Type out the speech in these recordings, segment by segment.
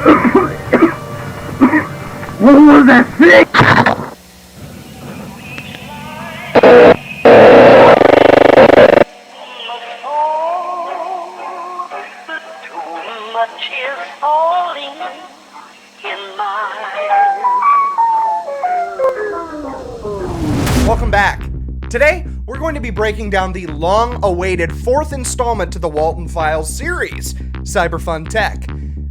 What was that thing? Welcome back. Today, we're going to be breaking down the long-awaited fourth installment to the WALTEN Files series, Cyberfun Tech.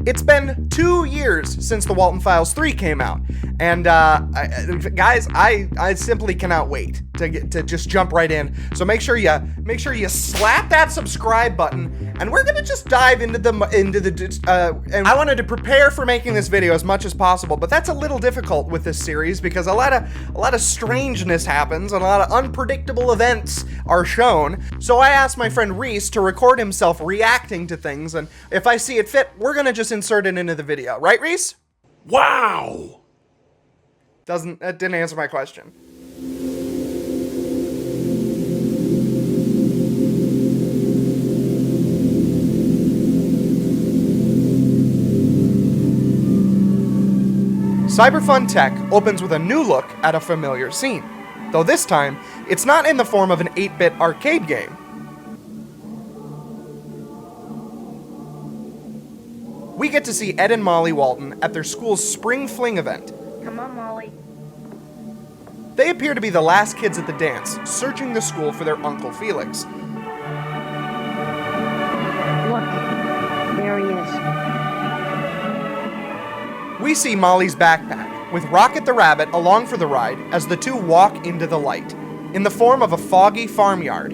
It's been 2 years since the WALTEN Files 3 came out, and guys, I simply cannot wait to just jump right in. So make sure you slap that subscribe button, and we're gonna just dive into the and I wanted to prepare for making this video as much as possible, but that's a little difficult with this series because a lot of strangeness happens and a lot of unpredictable events are shown. So I asked my friend Reece to record himself reacting to things, and if I see it fit, we're gonna just insert it into the video, right, Reece? Wow! That didn't answer my question. Cyberfun Tech opens with a new look at a familiar scene, though this time, it's not in the form of an 8-bit arcade game. We get to see Ed and Molly Walton at their school's Spring Fling event. Come on, Molly. They appear to be the last kids at the dance, searching the school for their Uncle Felix. Look, there he is. We see Molly's backpack, with Rocket the Rabbit along for the ride as the two walk into the light, in the form of a foggy farmyard.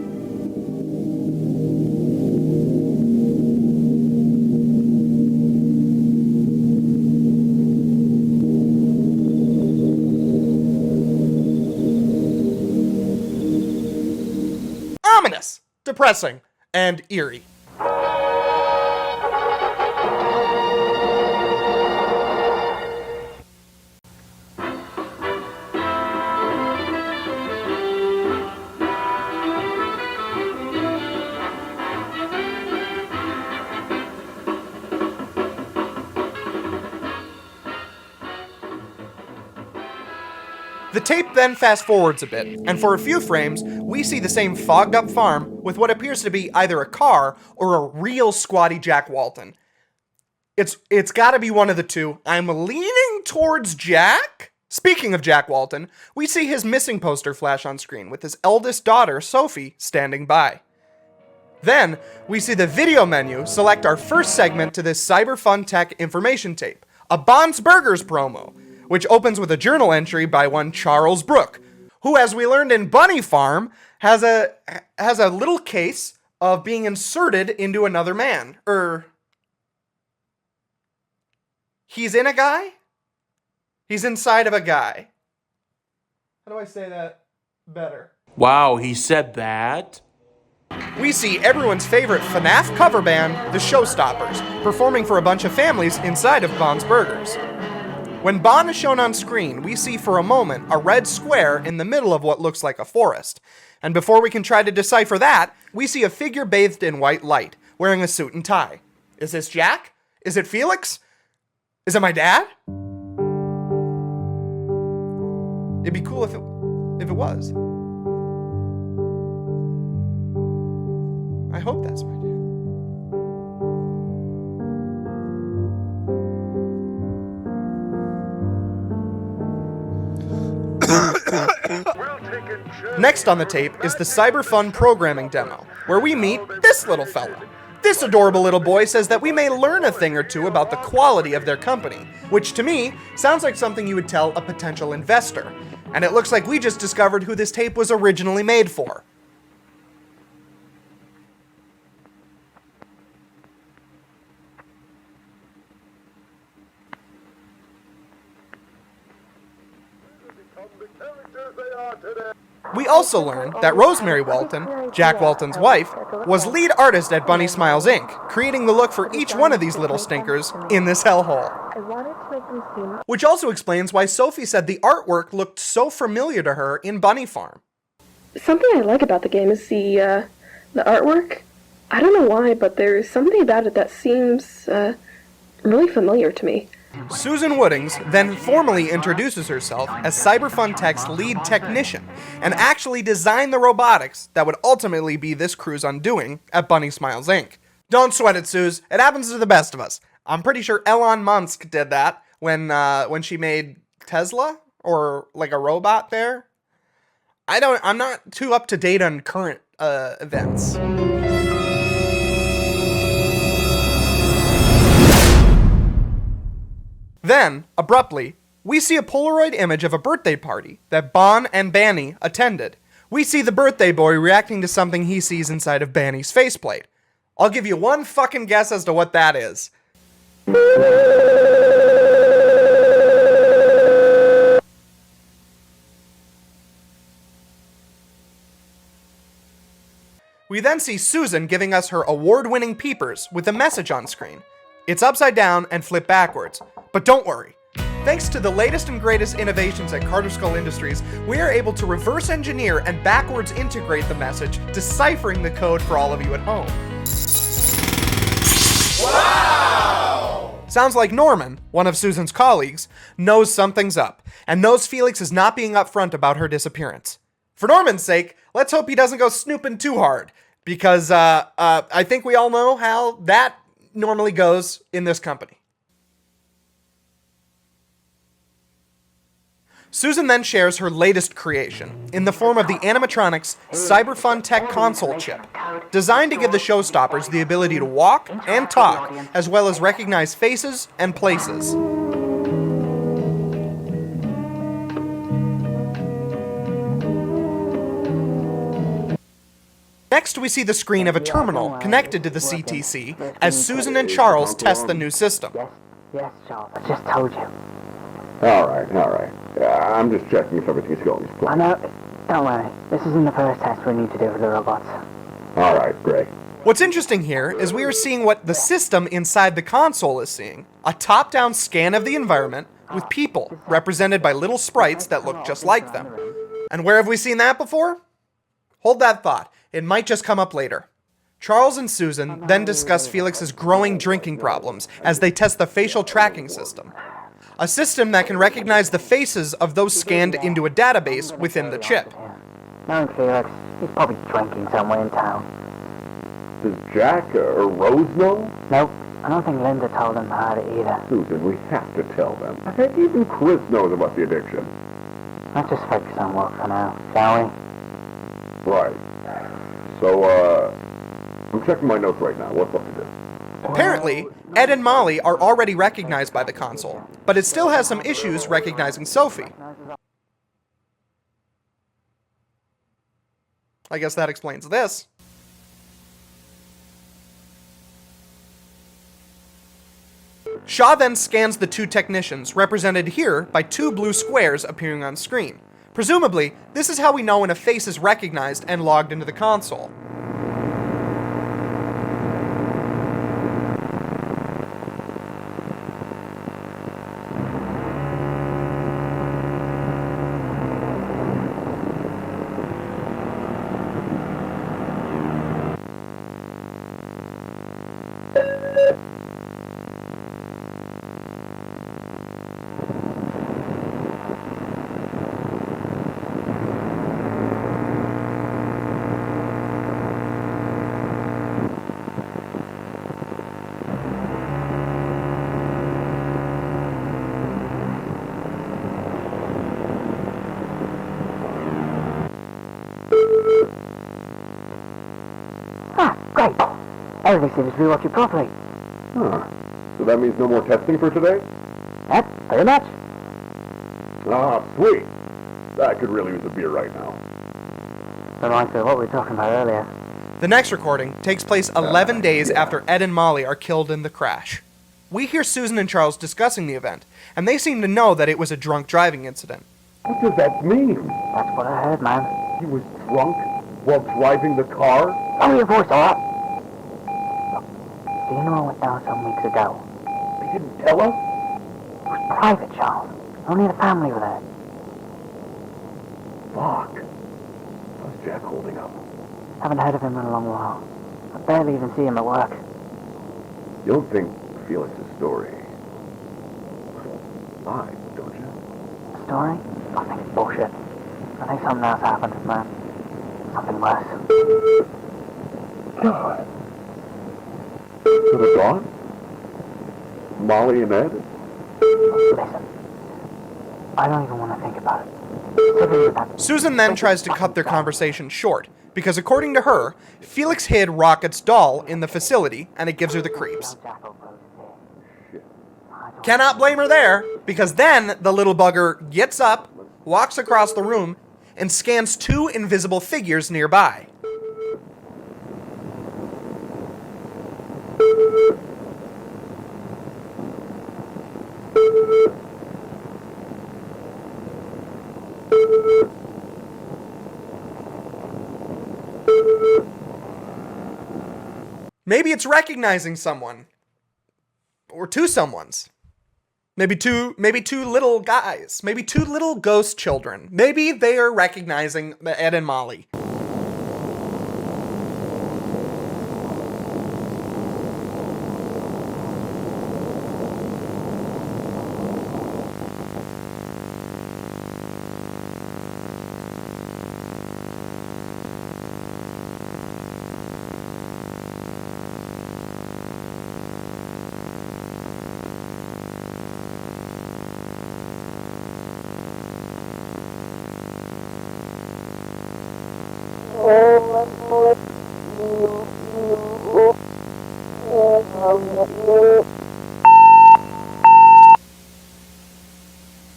Ominous, depressing, and eerie. The tape then fast forwards a bit, and for a few frames, we see the same fogged up farm with what appears to be either a car or a real squatty Jack Walton. It's gotta be one of the two. I'm leaning towards Jack. Speaking of Jack Walton, we see his missing poster flash on screen with his eldest daughter, Sophie, standing by. Then, we see the video menu select our first segment to this Cyberfun Tech information tape, a Bon's Burgers promo, which opens with a journal entry by one Charles Brooke, who, as we learned in Bunny Farm, has a little case of being inserted into another man. He's in a guy? He's inside of a guy. How do I say that better? Wow, he said that? We see everyone's favorite FNAF cover band, the Showstoppers, performing for a bunch of families inside of Bon's Burgers. When Bon is shown on screen, we see for a moment a red square in the middle of what looks like a forest. And before we can try to decipher that, we see a figure bathed in white light, wearing a suit and tie. Is this Jack? Is it Felix? Is it my dad? It'd be cool if it was. I hope that's my dad. Next on the tape is the Cyberfun programming demo, where we meet this little fella. This adorable little boy says that we may learn a thing or two about the quality of their company, which to me sounds like something you would tell a potential investor. And it looks like we just discovered who this tape was originally made for. We also learn that Rosemary Walton, Jack Walton's wife, was lead artist at Bunny Smiles Inc., creating the look for each one of these little stinkers in this hellhole. Which also explains why Sophie said the artwork looked so familiar to her in Bunny Farm. Something I like about the game is the artwork. I don't know why, but there's something about it that seems really familiar to me. Susan Woodings then formally introduces herself as Cyberfun Tech's lead technician and actually designed the robotics that would ultimately be this crew's undoing at Bunny Smiles Inc. Don't sweat it, Suze. It happens to the best of us. I'm pretty sure Elon Musk did that when she made Tesla or like a robot there. I'm not too up to date on current events. Then, abruptly, we see a Polaroid image of a birthday party that Bon and Banny attended. We see the birthday boy reacting to something he sees inside of Banny's faceplate. I'll give you one fucking guess as to what that is. We then see Susan giving us her award-winning peepers with a message on screen. It's upside down and flipped backwards. But don't worry. Thanks to the latest and greatest innovations at Carter Skull Industries, we are able to reverse engineer and backwards integrate the message, deciphering the code for all of you at home. Wow! Sounds like Norman, one of Susan's colleagues, knows something's up, and knows Felix is not being upfront about her disappearance. For Norman's sake, let's hope he doesn't go snooping too hard, because I think we all know how that normally goes in this company. Susan then shares her latest creation in the form of the animatronics Cyberfun Tech console chip, designed to give the showstoppers the ability to walk and talk, as well as recognize faces and places. Next, we see the screen of a terminal connected to the CTC as Susan and Charles test the new system. Yes, Charles, I just told you. All right. I'm just checking if everything's going as I planned. know. Don't worry. This isn't the first test we need to do with the robots. All right, great. What's interesting here is we are seeing what the system inside the console is seeing. A top-down scan of the environment with people represented by little sprites that look just like them. And where have we seen that before? Hold that thought. It might just come up later. Charles and Susan then discuss Felix's growing drinking problems as they test the facial tracking system. A system that can recognize the faces of those scanned into a database within the chip. Knowing Felix, he's probably drinking somewhere in town. Does Jack or Rose know? Nope, I don't think Linda told him about it either. Susan, we have to tell them. I think even Chris knows about the addiction. Let's just focus on work for now, shall we? Right. So, I'm checking my notes right now. What's up to do? Apparently, Ed and Molly are already recognized by the console, but it still has some issues recognizing Sophie. I guess that explains this. Shaw then scans the two technicians, represented here by two blue squares appearing on screen. Presumably, this is how we know when a face is recognized and logged into the console. Ah, great. Everything seems to be working properly. Huh. So that means no more testing for today? Yep, pretty much. Ah, sweet. I could really use a beer right now. Reminds me of what we were talking about earlier. The next recording takes place 11 days after Ed and Molly are killed in the crash. We hear Susan and Charles discussing the event, and they seem to know that it was a drunk driving incident. What does that mean? That's what I heard, man. He was drunk while driving the car? Lower your voice, alright? Look, do you know I went down some weeks ago? They didn't tell us? It was private, Charles. Only the family were there. Fuck. How's Jack holding up? Haven't heard of him in a long while. I barely even see him at work. You don't think Felix's story. Lies, don't you? Story? I think it's bullshit. I think something else happened, man. Something worse. God. So they're gone? Molly and Ed? Listen. I don't even want to think about it. Susan then tries to cut their conversation short, because according to her, Felix hid Rocket's doll in the facility, and it gives her the creeps. Cannot blame her there, because then the little bugger gets up, walks across the room, and scans two invisible figures nearby. Maybe it's recognizing someone. Or two someones. Maybe two little guys. Maybe two little ghost children. Maybe they are recognizing Ed and Molly.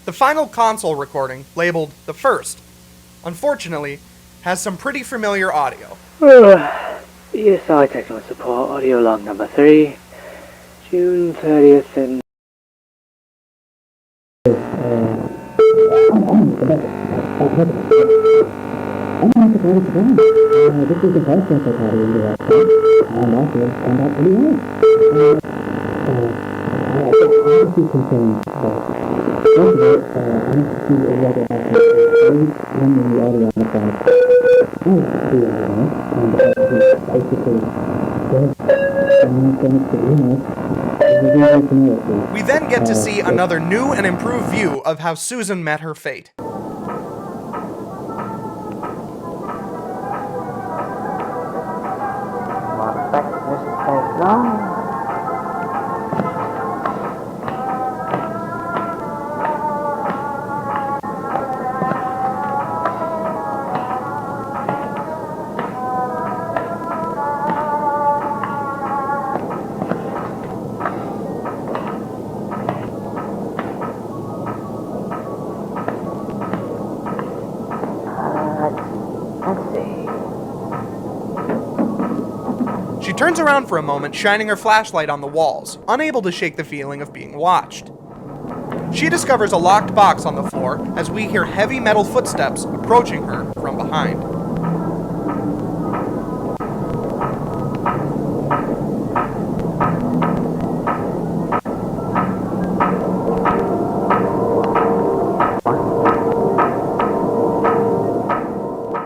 The final console recording, labeled The First, unfortunately, has some pretty familiar audio. ESI technical support, audio log number 3, June 30th and... We then get to see another new and improved view of how Susan met her fate. She turns around for a moment, shining her flashlight on the walls, unable to shake the feeling of being watched. She discovers a locked box on the floor as we hear heavy metal footsteps approaching her from behind.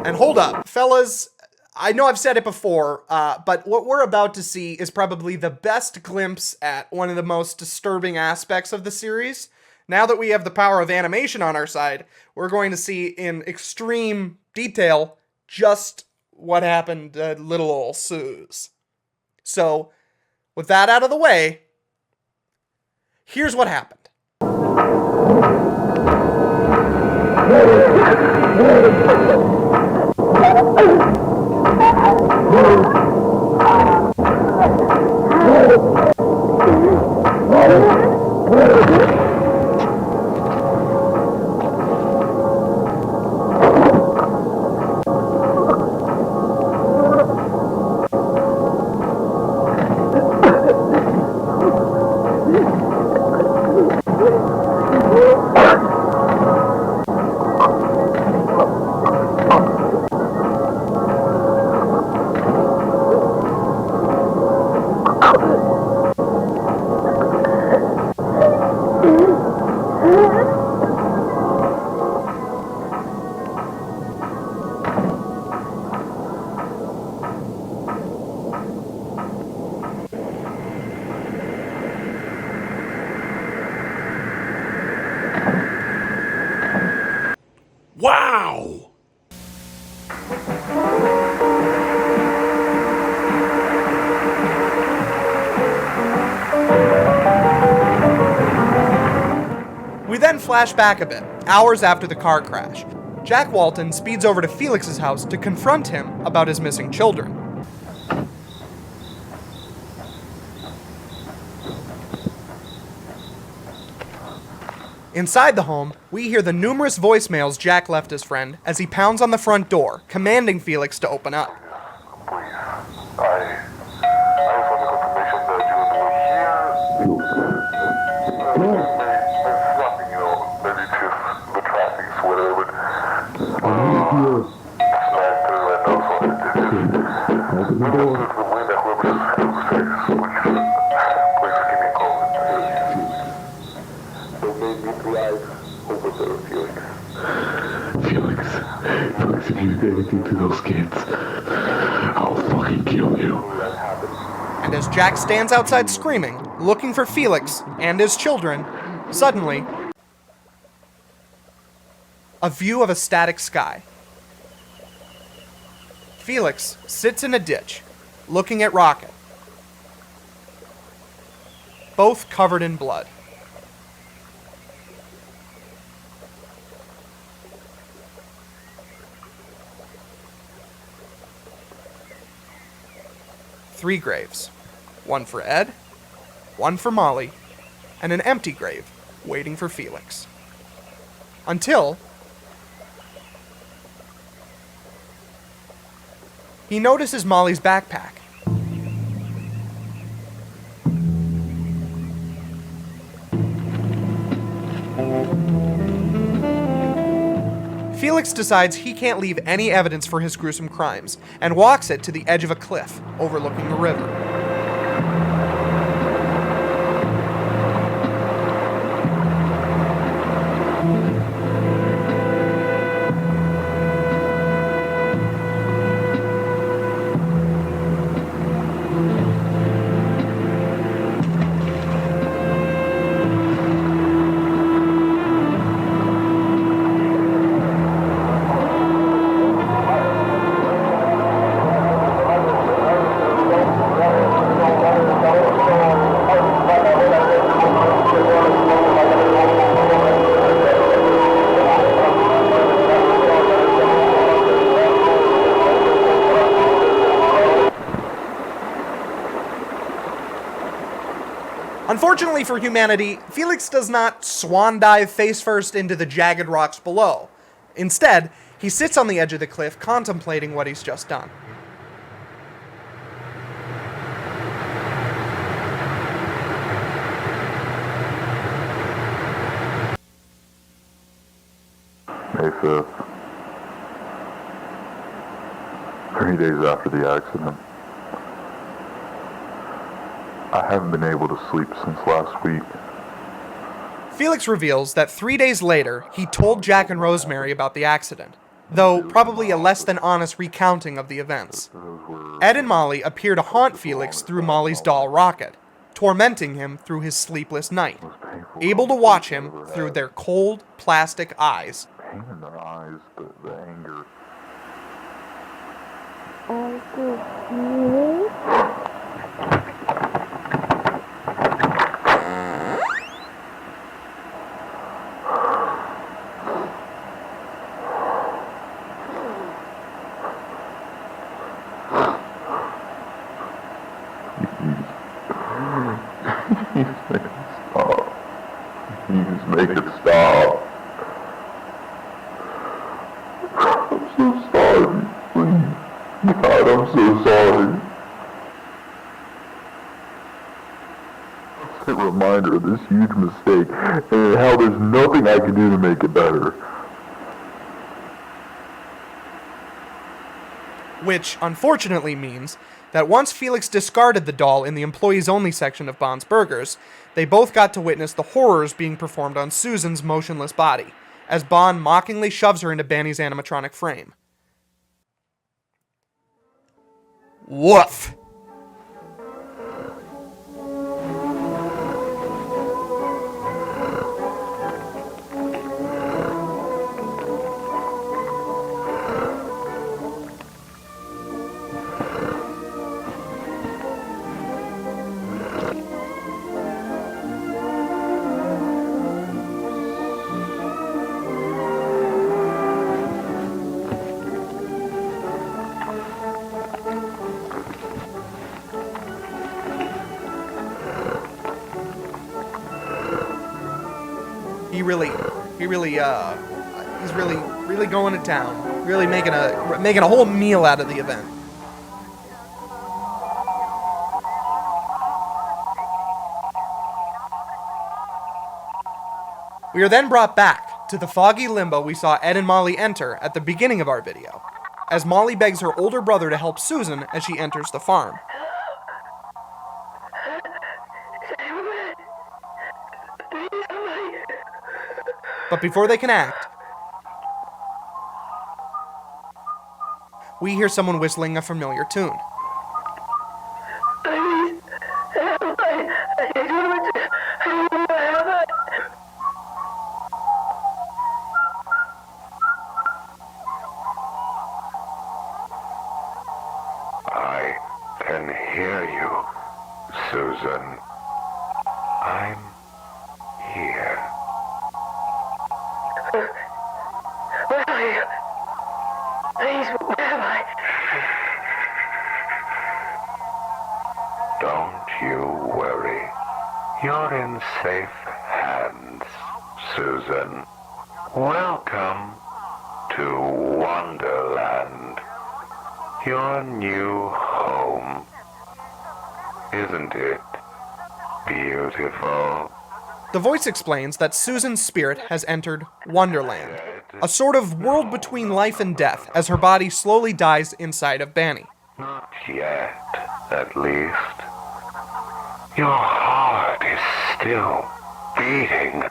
And hold up, fellas. I know I've said it before, but what we're about to see is probably the best glimpse at one of the most disturbing aspects of the series. Now that we have the power of animation on our side, we're going to see in extreme detail just what happened to little ol' Suze. So, with that out of the way, here's what happened. Wow! We then flash back a bit, hours after the car crash. Jack Walton speeds over to Felix's house to confront him about his missing children. Inside the home, we hear the numerous voicemails Jack left his friend as he pounds on the front door, commanding Felix to open up. Please, I just want the confirmation that you will be here. Maybe nothing, maybe it's just the traffic, whatever, but it's not good right now, so it's just, open the door. The wind that whoever's please give me a call. They made me drive over there, Felix. Felix, if you do anything to those kids, I'll fucking kill you. And as Jack stands outside screaming, looking for Felix and his children, suddenly, a view of a static sky. Felix sits in a ditch, looking at Rocket, both covered in blood. Three graves. One for Ed, one for Molly, and an empty grave waiting for Felix. Until he notices Molly's backpack. Felix decides he can't leave any evidence for his gruesome crimes, and walks it to the edge of a cliff overlooking the river. Unfortunately for humanity, Felix does not swan dive face first into the jagged rocks below. Instead, he sits on the edge of the cliff contemplating what he's just done. May 5th. 3 days after the accident. I haven't been able to sleep since last week. Felix reveals that 3 days later, he told Jack and Rosemary about the accident, though probably a less than honest recounting of the events. Ed and Molly appear to haunt Felix through Molly's doll Rocket, tormenting him through his sleepless night, able to watch him through their cold, plastic eyes. Pain in their eyes, the anger. Make it stop. I'm so sorry. Please. God, I'm so sorry. It's a reminder of this huge mistake and how there's nothing I can do to make it better. Which, unfortunately, means that once Felix discarded the doll in the employees-only section of Bond's Burgers, they both got to witness the horrors being performed on Susan's motionless body, as Bond mockingly shoves her into Banny's animatronic frame. Woof! really, he's really going to town. Really making a whole meal out of the event. We are then brought back to the foggy limbo we saw Ed and Molly enter at the beginning of our video, as Molly begs her older brother to help Susan as she enters the farm. But before they can act, we hear someone whistling a familiar tune. I can hear you, Susan. I'm here. Where are you? Please, where am I? Don't you worry. You're in safe hands, Susan. Welcome to Wonderland. Your new home. Isn't it beautiful? The voice explains that Susan's spirit has entered Wonderland, a sort of world between life and death as her body slowly dies inside of Banny. Not yet, at least. Your heart is still beating,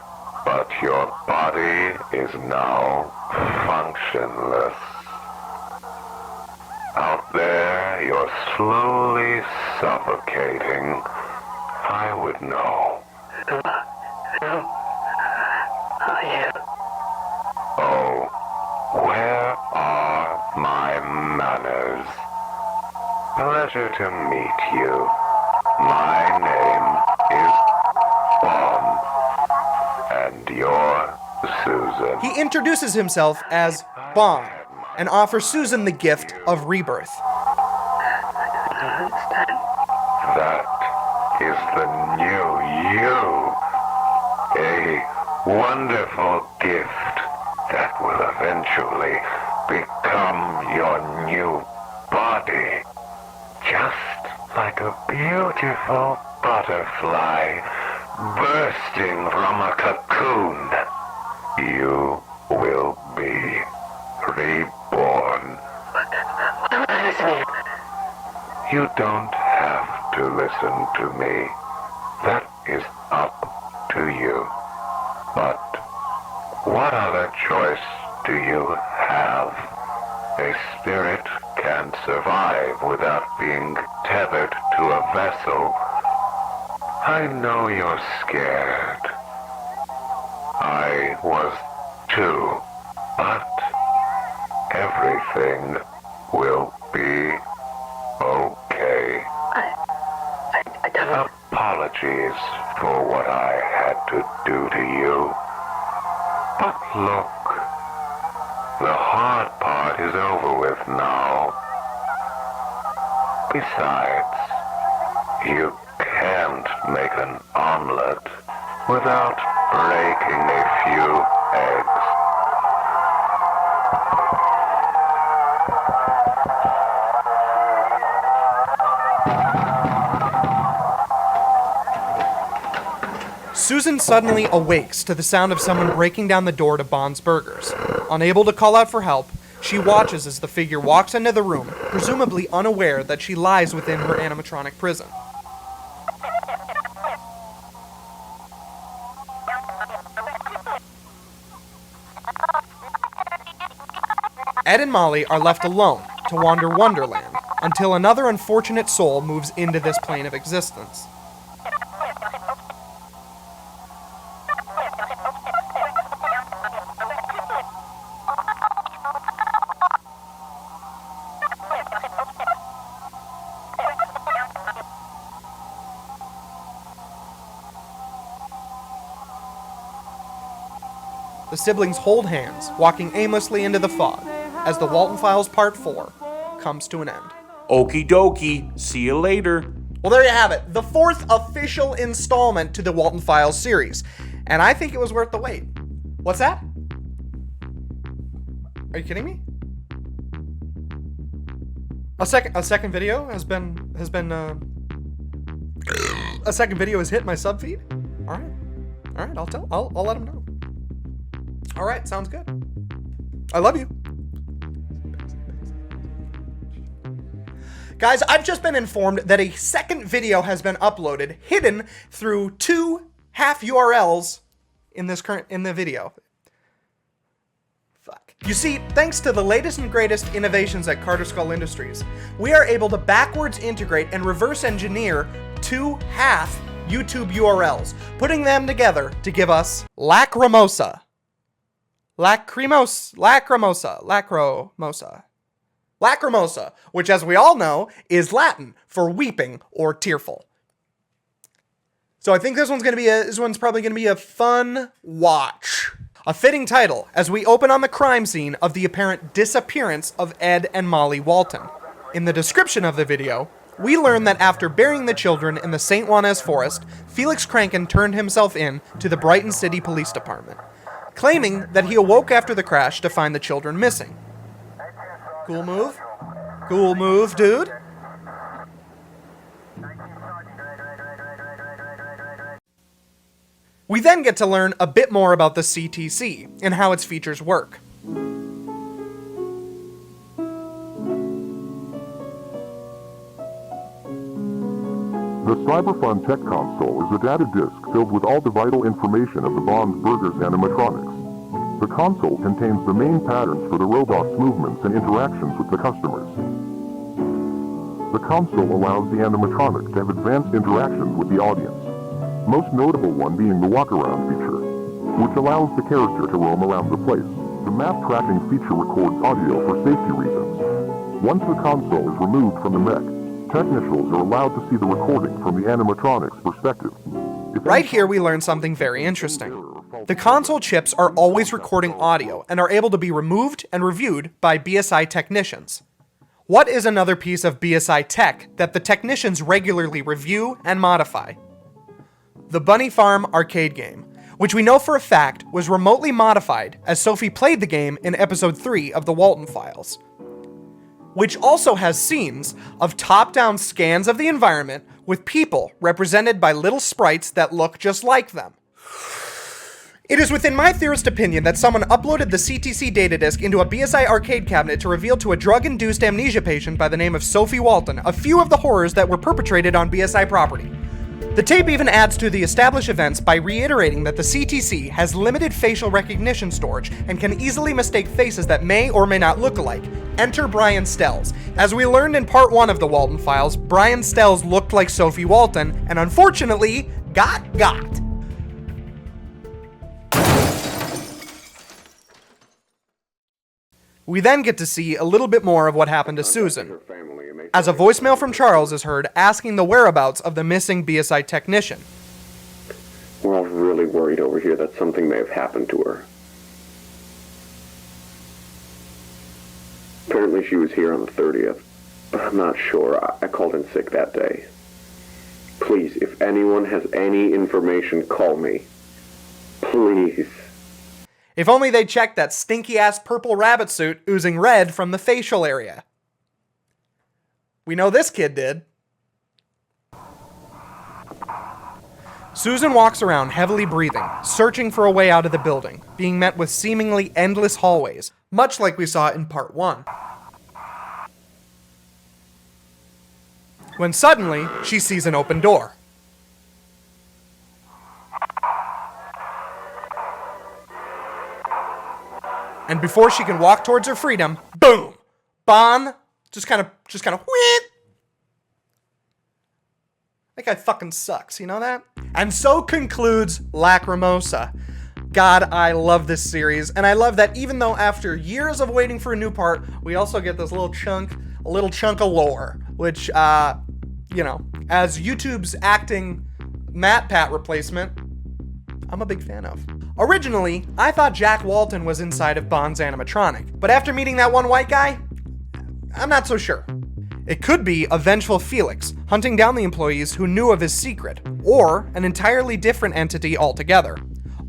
but your body is now functionless. Out there, you're slowly suffocating. I would know. Who are you? Oh, where are my manners? Pleasure to meet you. My name is Bomb, and you're Susan. He introduces himself as Bomb and offers Susan the gift of rebirth. I don't understand. That is the new you. A wonderful gift that will eventually become your new body. Just like a beautiful butterfly bursting from a cocoon. You will be reborn. What am I listening? You don't have to listen to me. That is up to you. But what other choice do you have? A spirit can't survive without being tethered to a vessel. I know you're scared. I was too. But everything will be okay. I don't... Apologies for what I had to do to you. But look, the hard part is over with now. Besides, you can't make an omelet without breaking a few eggs. Susan suddenly awakes to the sound of someone breaking down the door to Bond's Burgers. Unable to call out for help, she watches as the figure walks into the room, presumably unaware that she lies within her animatronic prison. Ed and Molly are left alone to wander Wonderland until another unfortunate soul moves into this plane of existence. The siblings hold hands, walking aimlessly into the fog, as the Walton Files Part 4 comes to an end. Okie dokie. See you later. Well, there you have it, the fourth official installment to the Walton Files series, and I think it was worth the wait. What's that? Are you kidding me? A second video has hit my sub feed. All right. I'll let him know. All right, sounds good. I love you. Guys, I've just been informed that a second video has been uploaded, hidden through 2 half URLs in the video. Fuck. You see, thanks to the latest and greatest innovations at Carter Skull Industries, we are able to backwards integrate and reverse engineer 2 half YouTube URLs, putting them together to give us Lacrimosa, which, as we all know, is Latin for weeping or tearful. So I think this one's probably gonna be a fun watch. A fitting title as we open on the crime scene of the apparent disappearance of Ed and Molly Walton. In the description of the video, we learn that after burying the children in the St. Juanes forest, Felix Kranken turned himself in to the Brighton City Police Department, claiming that he awoke after the crash to find the children missing. Cool move? Cool move, dude. We then get to learn a bit more about the CTC and how its features work. The Cyberfun Tech console is a data disk filled with all the vital information of the Bond Burgers animatronics. The console contains the main patterns for the robot's movements and interactions with the customers. The console allows the animatronic to have advanced interactions with the audience, most notable one being the walk-around feature, which allows the character to roam around the place. The map tracking feature records audio for safety reasons. Once the console is removed from the mech, technicians are allowed to see the recording from the animatronic's perspective. Right here we learn something very interesting. The console chips are always recording audio and are able to be removed and reviewed by BSI technicians. What is another piece of BSI tech that the technicians regularly review and modify? The Bunny Farm arcade game, which we know for a fact was remotely modified as Sophie played the game in episode 3 of the WALTEN Files, which also has scenes of top-down scans of the environment with people represented by little sprites that look just like them. It is within my theorist opinion that someone uploaded the CTC data disk into a BSI arcade cabinet to reveal to a drug-induced amnesia patient by the name of Sophie Walton a few of the horrors that were perpetrated on BSI property. The tape even adds to the established events by reiterating that the CTC has limited facial recognition storage and can easily mistake faces that may or may not look alike. Enter Brian Stells. As we learned in part 1 of the Walton Files, Brian Stells looked like Sophie Walton and unfortunately got. We then get to see a little bit more of what happened to Susan, as a voicemail from Charles is heard asking the whereabouts of the missing BSI technician. We're all really worried over here that something may have happened to her. Apparently she was here on the 30th, but I'm not sure. I called in sick that day. Please, if anyone has any information, call me. Please. If only they checked that stinky-ass purple rabbit suit oozing red from the facial area. We know this kid did. Susan walks around heavily breathing, searching for a way out of the building, being met with seemingly endless hallways, much like we saw in part 1. When suddenly, she sees an open door. And before she can walk towards her freedom, boom! Bon just kind of wheet. That guy fucking sucks, you know that? And so concludes Lacrimosa. God, I love this series, and I love that even though after years of waiting for a new part, we also get this little chunk of lore, which, as YouTube's acting MatPat replacement, I'm a big fan of. Originally, I thought Jack Walton was inside of Bond's animatronic, but after meeting that one white guy, I'm not so sure. It could be a vengeful Felix hunting down the employees who knew of his secret, or an entirely different entity altogether.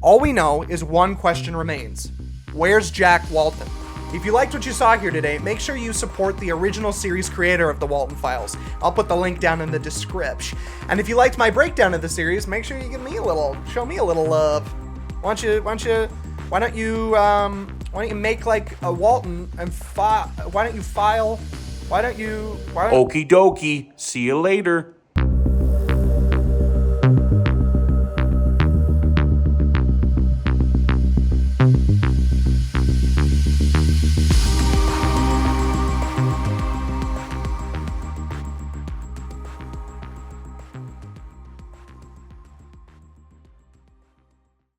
All we know is one question remains. Where's Jack Walton? If you liked what you saw here today, make sure you support the original series creator of the Walten Files. I'll put the link down in the description. And if you liked my breakdown of the series, make sure you show me a little love. Why don't you make like a Walton and Okie dokie. See you later.